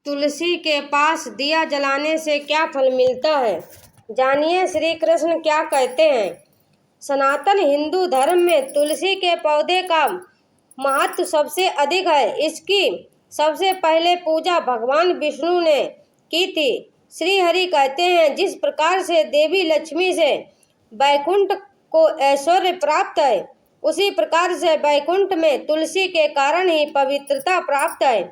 तुलसी के पास दिया जलाने से क्या फल मिलता है, जानिए श्री कृष्ण क्या कहते हैं। सनातन हिंदू धर्म में तुलसी के पौधे का महत्व सबसे अधिक है। इसकी सबसे पहले पूजा भगवान विष्णु ने की थी। श्री हरि कहते हैं, जिस प्रकार से देवी लक्ष्मी से वैकुंठ को ऐश्वर्य प्राप्त है, उसी प्रकार से वैकुंठ में तुलसी के कारण ही पवित्रता प्राप्त है।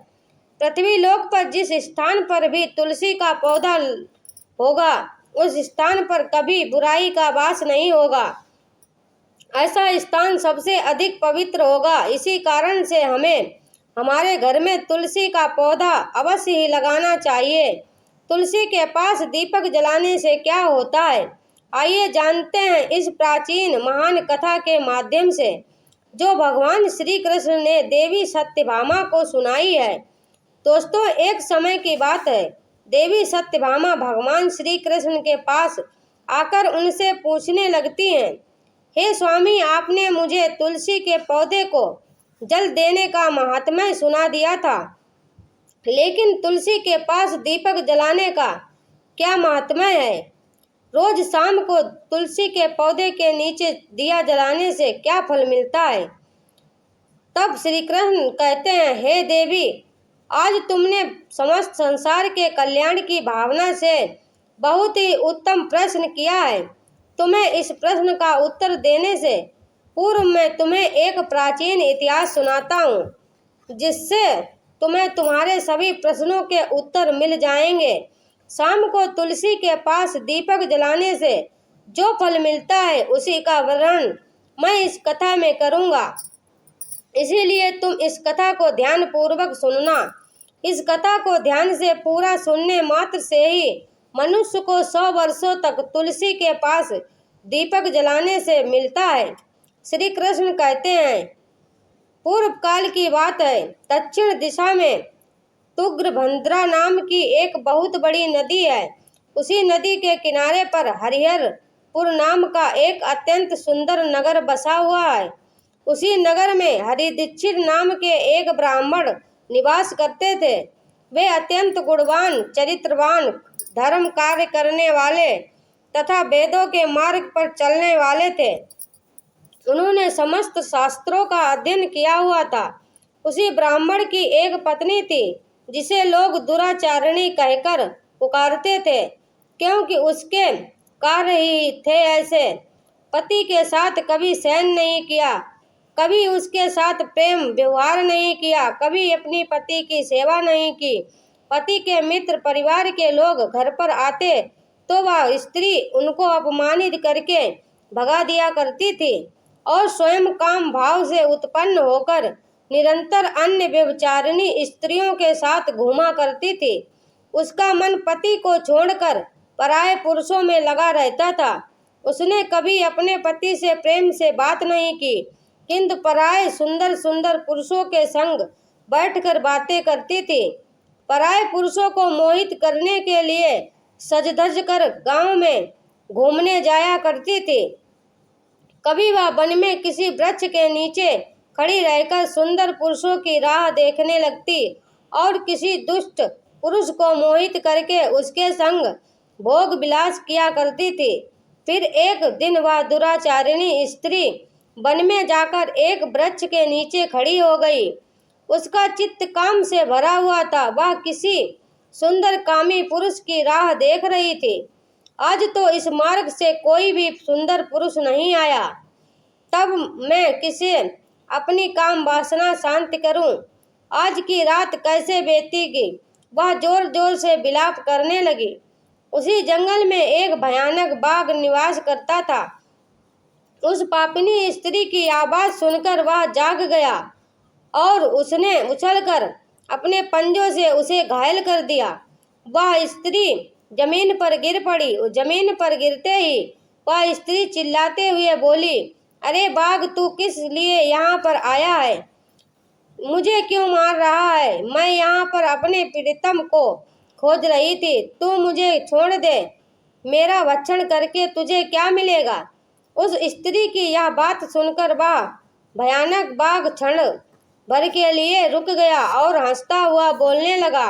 पृथ्वी लोक पर जिस स्थान पर भी तुलसी का पौधा होगा, उस स्थान पर कभी बुराई का वास नहीं होगा। ऐसा स्थान सबसे अधिक पवित्र होगा। इसी कारण से हमें हमारे घर में तुलसी का पौधा अवश्य ही लगाना चाहिए। तुलसी के पास दीपक जलाने से क्या होता है, आइए जानते हैं इस प्राचीन महान कथा के माध्यम से, जो भगवान श्री कृष्ण ने देवी सत्यभामा को सुनाई है। दोस्तों, एक समय की बात है। देवी सत्यभामा भगवान श्री कृष्ण के पास आकर उनसे पूछने लगती हैं, हे स्वामी, आपने मुझे तुलसी के पौधे को जल देने का महात्म्य सुना दिया था, लेकिन तुलसी के पास दीपक जलाने का क्या महात्म्य है? रोज शाम को तुलसी के पौधे के नीचे दिया जलाने से क्या फल मिलता है? तब श्री कृष्ण कहते हैं, हे देवी, आज तुमने समस्त संसार के कल्याण की भावना से बहुत ही उत्तम प्रश्न किया है। तुम्हें इस प्रश्न का उत्तर देने से पूर्व मैं तुम्हें एक प्राचीन इतिहास सुनाता हूँ, जिससे तुम्हें तुम्हारे सभी प्रश्नों के उत्तर मिल जाएंगे। शाम को तुलसी के पास दीपक जलाने से जो फल मिलता है, उसी का वर्णन मैं इस कथा में करूँगा। इसीलिए तुम इस कथा को ध्यान पूर्वक सुनना। इस कथा को ध्यान से पूरा सुनने मात्र से ही मनुष्य को 100 वर्षों तक तुलसी के पास दीपक जलाने से मिलता है। श्री कृष्ण कहते हैं, पूर्व काल की बात है। दक्षिण दिशा में तुंगभद्रा नाम की एक बहुत बड़ी नदी है। उसी नदी के किनारे पर हरिहरपुर नाम का एक अत्यंत सुंदर नगर बसा हुआ है। उसी नगर में हरिदीक्षित नाम के एक ब्राह्मण निवास करते थे। वे अत्यंत गुणवान, चरित्रवान, धर्म कार्य करने वाले तथा वेदों के मार्ग पर चलने वाले थे। उन्होंने समस्त शास्त्रों का अध्ययन किया हुआ था। उसी ब्राह्मण की एक पत्नी थी, जिसे लोग दुराचारिणी कहकर पुकारते थे, क्योंकि उसके कार्य ही थे ऐसे। पति के साथ कभी शयन नहीं किया, कभी उसके साथ प्रेम व्यवहार नहीं किया, कभी अपनी पति की सेवा नहीं की। पति के मित्र परिवार के लोग घर पर आते तो वह स्त्री उनको अपमानित करके भगा दिया करती थी और स्वयं काम भाव से उत्पन्न होकर निरंतर अन्य व्यभिचारिणी स्त्रियों के साथ घूमा करती थी। उसका मन पति को छोड़कर पराये पुरुषों में लगा रहता था। उसने कभी अपने पति से प्रेम से बात नहीं की, किंतु पराये सुंदर सुंदर पुरुषों के संग बैठकर बातें करती थी। पराये पुरुषों को मोहित करने के लिए सज धज कर गांव में घूमने जाया करती थी। कभी वह वन में किसी वृक्ष के नीचे खड़ी रहकर सुंदर पुरुषों की राह देखने लगती और किसी दुष्ट पुरुष को मोहित करके उसके संग भोग विलास किया करती थी। फिर एक दिन वह दुराचारिणी स्त्री वन में जाकर एक वृक्ष के नीचे खड़ी हो गई। उसका चित्त काम से भरा हुआ था। वह किसी सुंदर कामी पुरुष की राह देख रही थी। आज तो इस मार्ग से कोई भी सुंदर पुरुष नहीं आया, तब मैं किसे अपनी काम वासना शांत करूं? आज की रात कैसे बीतेगी? वह जोर जोर से विलाप करने लगी। उसी जंगल में एक भयानक बाघ निवास करता था। उस पापिनी स्त्री की आवाज सुनकर वह जाग गया और उसने उछलकर अपने पंजों से उसे घायल कर दिया। वह स्त्री जमीन पर गिर पड़ी। जमीन पर गिरते ही वह स्त्री चिल्लाते हुए बोली, अरे बाघ, तू किस लिए यहाँ पर आया है? मुझे क्यों मार रहा है? मैं यहाँ पर अपने प्रीतम को खोज रही थी। तू मुझे छोड़ दे। मेरा भक्षण करके तुझे क्या मिलेगा? उस स्त्री की यह बात सुनकर वह भयानक बाघ क्षण भर के लिए रुक गया और हंसता हुआ बोलने लगा,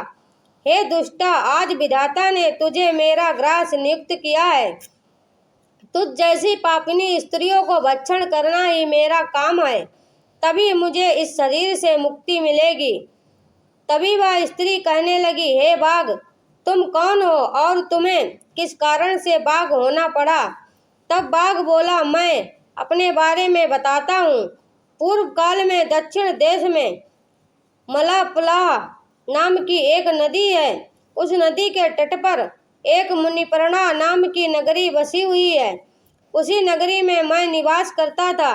हे दुष्टा, आज विधाता ने तुझे मेरा ग्रास नियुक्त किया है। तुझ जैसी पापिनी स्त्रियों को भक्षण करना ही मेरा काम है, तभी मुझे इस शरीर से मुक्ति मिलेगी। तभी वह स्त्री कहने लगी, हे बाघ, तुम कौन हो और तुम्हें किस कारण से बाघ होना पड़ा? तब बाघ बोला, मैं अपने बारे में बताता हूँ। पूर्व काल में दक्षिण देश में मलापलाह नाम की एक नदी है। उस नदी के तट पर एक मुनिपर्णा नाम की नगरी बसी हुई है। उसी नगरी में मैं निवास करता था।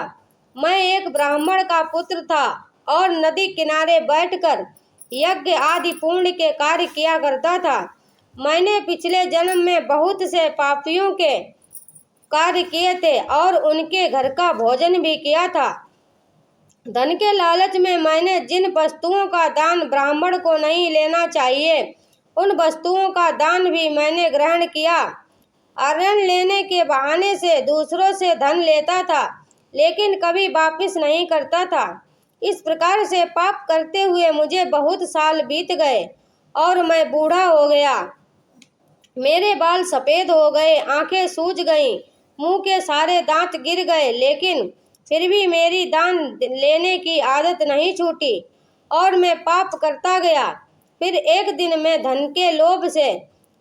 मैं एक ब्राह्मण का पुत्र था और नदी किनारे बैठकर यज्ञ आदि पुण्य के कार्य किया करता था। मैंने पिछले जन्म में बहुत से पापियों के कार्य किए थे और उनके घर का भोजन भी किया था। धन के लालच में मैंने जिन वस्तुओं का दान ब्राह्मण को नहीं लेना चाहिए, उन वस्तुओं का दान भी मैंने ग्रहण किया। ऋण लेने के बहाने से दूसरों से धन लेता था, लेकिन कभी वापस नहीं करता था। इस प्रकार से पाप करते हुए मुझे बहुत साल बीत गए और मैं बूढ़ा हो गया। मेरे बाल सफेद हो गए, आंखें सूज गईं, मुंह के सारे दांत गिर गए, लेकिन फिर भी मेरी दान लेने की आदत नहीं छूटी और मैं पाप करता गया। फिर एक दिन मैं धन के लोभ से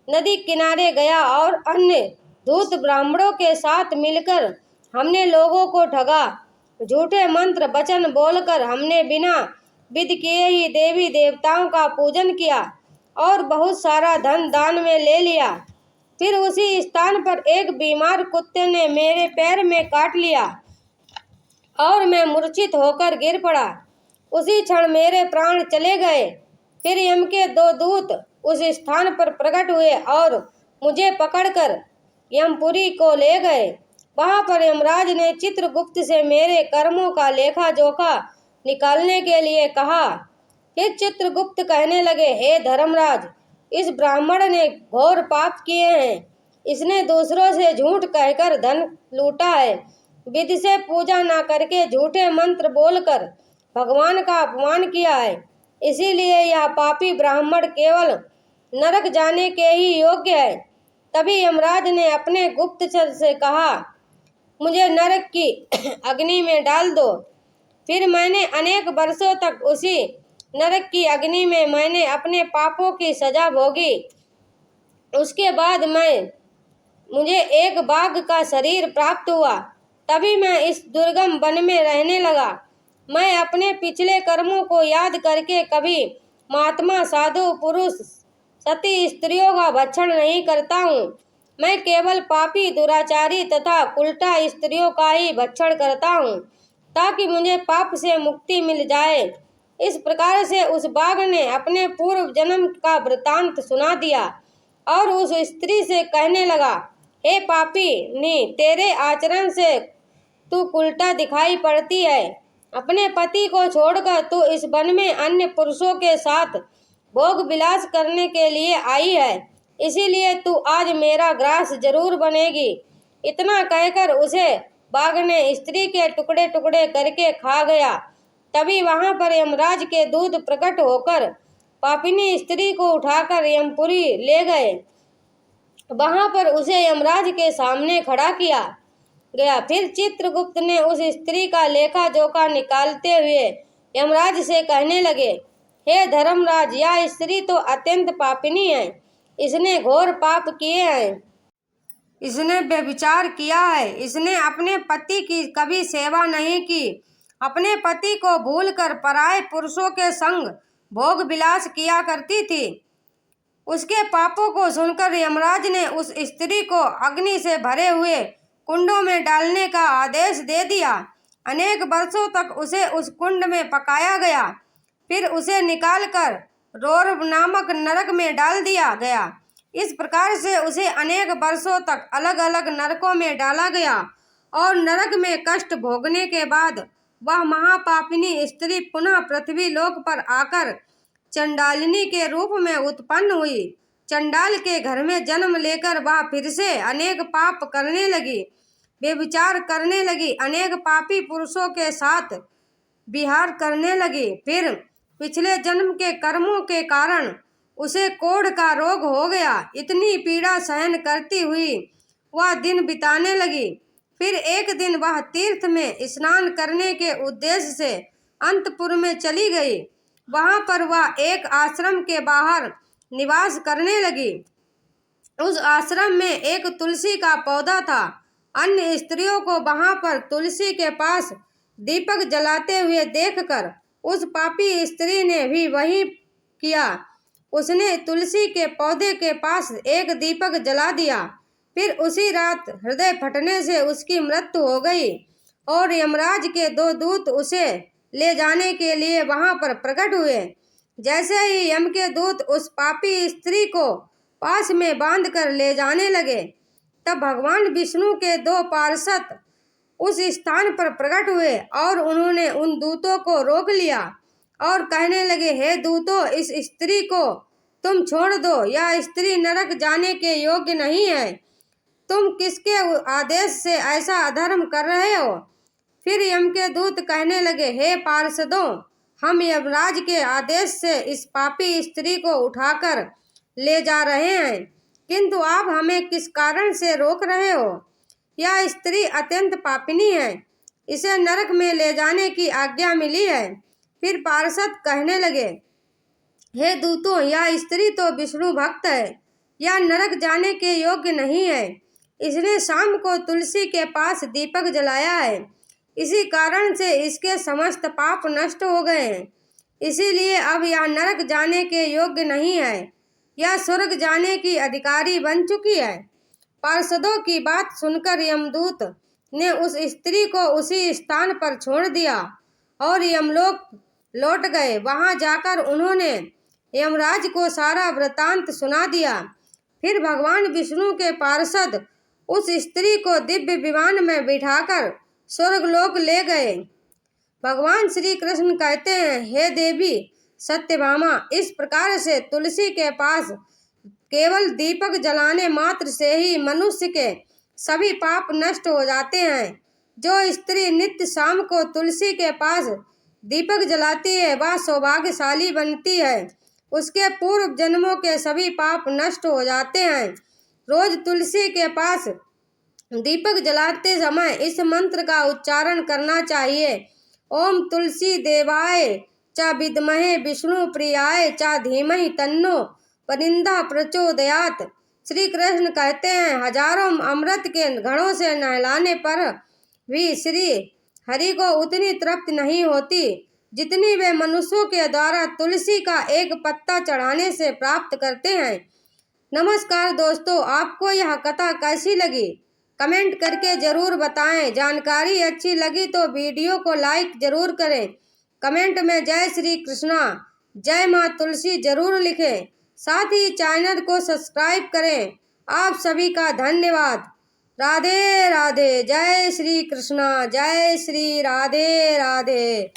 नदी किनारे गया और अन्य धूर्त ब्राह्मणों के साथ मिलकर हमने लोगों को ठगा। झूठे मंत्र वचन बोलकर हमने बिना विध किए ही देवी देवताओं का पूजन किया और बहुत सारा धन दान में ले लिया। फिर उसी स्थान पर एक बीमार कुत्ते ने मेरे पैर में काट लिया और मैं मूर्छित होकर गिर पड़ा। उसी क्षण मेरे प्राण चले गए। फिर यम के 2 दूत उस स्थान पर प्रकट हुए और मुझे पकड़कर यमपुरी को ले गए। वहां पर यमराज ने चित्रगुप्त से मेरे कर्मों का लेखा जोखा निकालने के लिए कहा। फिर चित्रगुप्त कहने लगे, हे धर्मराज, इस ब्राह्मण ने घोर पाप किए हैं। इसने दूसरों से झूठ कहकर धन लूटा है। विधि से पूजा न करके झूठे मंत्र बोलकर भगवान का अपमान किया है। इसीलिए यह पापी ब्राह्मण केवल नरक जाने के ही योग्य है। तभी यमराज ने अपने गुप्तचर से कहा, मुझे नरक की अग्नि में डाल दो। फिर मैंने अनेक वर्षों तक उसी नरक की अग्नि में मैंने अपने पापों की सजा भोगी। उसके बाद मुझे एक बाघ का शरीर प्राप्त हुआ। तभी मैं इस दुर्गम वन में रहने लगा। मैं अपने पिछले कर्मों को याद करके कभी महात्मा, साधु पुरुष, सती स्त्रियों का भक्षण नहीं करता हूँ। मैं केवल पापी, दुराचारी तथा उल्टा स्त्रियों का ही भक्षण करता हूँ, ताकि मुझे पाप से मुक्ति मिल जाए। इस प्रकार से उस बाघ ने अपने पूर्व जन्म का वृतांत सुना दिया और उस स्त्री से कहने लगा, हे पापी, तेरे आचरण से तू उल्टा दिखाई पड़ती है। अपने पति को छोड़कर तू इस वन में अन्य पुरुषों के साथ भोग विलास करने के लिए आई है। इसीलिए तू आज मेरा ग्रास जरूर बनेगी। इतना कहकर उसे बाघ ने स्त्री के टुकड़े टुकड़े करके खा गया। तभी वहां पर यमराज के दूत प्रकट होकर पापिनी स्त्री को उठाकर यमपुरी ले गए। वहां पर उसे यमराज के सामने खड़ा किया गया। फिर चित्रगुप्त ने उस स्त्री का लेखा जोखा निकालते हुए यमराज से कहने लगे, हे धर्मराज, यह स्त्री तो अत्यंत पापिनी है। इसने घोर पाप किए हैं। इसने व्यभिचार किया है। इसने अपने पति की कभी सेवा नहीं की। अपने पति को भूलकर पराये पुरुषों के संग भोग विलास किया करती थी। उसके पापों को सुनकर यमराज ने उस स्त्री को अग्नि से भरे हुए कुंडों में डालने का आदेश दे दिया। अनेक वर्षों तक उसे उस कुंड में पकाया गया। फिर उसे निकालकर रोर नामक नरक में डाल दिया गया। इस प्रकार से उसे अनेक वर्षों तक अलग अलग नरकों में डाला गया और नरक में कष्ट भोगने के बाद वह महापापिनी स्त्री पुनः पृथ्वी लोक पर आकर चंडालिनी के रूप में उत्पन्न हुई। चंडाल के घर में जन्म लेकर वह फिर से अनेक पाप करने लगी, व्यभिचार करने लगी, अनेक पापी पुरुषों के साथ विहार करने लगी। फिर पिछले जन्म के कर्मों के कारण उसे कोढ़ का रोग हो गया। इतनी पीड़ा सहन करती हुई वह दिन बिताने लगी। फिर एक दिन वह तीर्थ में स्नान करने के उद्देश्य से अंतपुर में चली गई। वहां पर वह एक आश्रम के बाहर निवास करने लगी। उस आश्रम में एक तुलसी का पौधा था। अन्य स्त्रियों को वहां पर तुलसी के पास दीपक जलाते हुए देखकर उस पापी स्त्री ने भी वही किया। उसने तुलसी के पौधे के पास एक दीपक जला दिया। फिर उसी रात हृदय फटने से उसकी मृत्यु हो गई और यमराज के 2 दूत उसे ले जाने के लिए वहां पर प्रकट हुए। जैसे ही यम के दूत उस पापी स्त्री को पास में बांधकर ले जाने लगे, तब भगवान विष्णु के 2 पार्षद उस स्थान पर प्रकट हुए और उन्होंने उन दूतों को रोक लिया और कहने लगे, हे दूतों, इस स्त्री को तुम छोड़ दो। यह स्त्री नरक जाने के योग्य नहीं है। तुम किसके आदेश से ऐसा अधर्म कर रहे हो? फिर यम के दूत कहने लगे, हे पार्षदों, हम यमराज के आदेश से इस पापी स्त्री को उठाकर ले जा रहे हैं, किंतु आप हमें किस कारण से रोक रहे हो? यह स्त्री अत्यंत पापिनी है, इसे नरक में ले जाने की आज्ञा मिली है। फिर पार्षद कहने लगे, हे दूतों, यह स्त्री तो विष्णु भक्त है, यह नरक जाने के योग्य नहीं है। इसने शाम को तुलसी के पास दीपक जलाया है, इसी कारण से इसके समस्त पाप नष्ट हो गए हैं। इसीलिए अब यह नरक जाने के योग्य नहीं है, यह स्वर्ग जाने की अधिकारी बन चुकी है। पार्षदों की बात सुनकर यमदूत ने उस स्त्री को उसी स्थान पर छोड़ दिया और यमलोक लौट गए। वहां जाकर उन्होंने यमराज को सारा वृतांत सुना दिया। फिर भगवान विष्णु के पार्षद उस स्त्री को दिव्य विमान में बिठाकर स्वर्गलोक ले गए। भगवान श्री कृष्ण कहते हैं, हे देवी सत्यभामा, इस प्रकार से तुलसी के पास केवल दीपक जलाने मात्र से ही मनुष्य के सभी पाप नष्ट हो जाते हैं। जो स्त्री नित्य शाम को तुलसी के पास दीपक जलाती है, वह सौभाग्यशाली बनती है। उसके पूर्व जन्मों के सभी पाप नष्ट हो जाते हैं। रोज तुलसी के पास दीपक जलाते समय इस मंत्र का उच्चारण करना चाहिए। ओम तुलसी देवाय च विद्महे विष्णु प्रियाय च धीमहि तन्नो परिंदा प्रचोदयात। श्री कृष्ण कहते हैं, हजारों अमृत के घड़ों से नहलाने पर भी श्री हरि को उतनी तृप्ति नहीं होती जितनी वे मनुष्यों के द्वारा तुलसी का एक पत्ता चढ़ाने से प्राप्त करते हैं। नमस्कार दोस्तों, आपको यह कथा कैसी लगी कमेंट करके जरूर बताएं। जानकारी अच्छी लगी तो वीडियो को लाइक जरूर करें। कमेंट में जय श्री कृष्णा, जय माँ तुलसी जरूर लिखें। साथ ही चैनल को सब्सक्राइब करें। आप सभी का धन्यवाद। राधे राधे। जय श्री कृष्णा, जय श्री राधे राधे।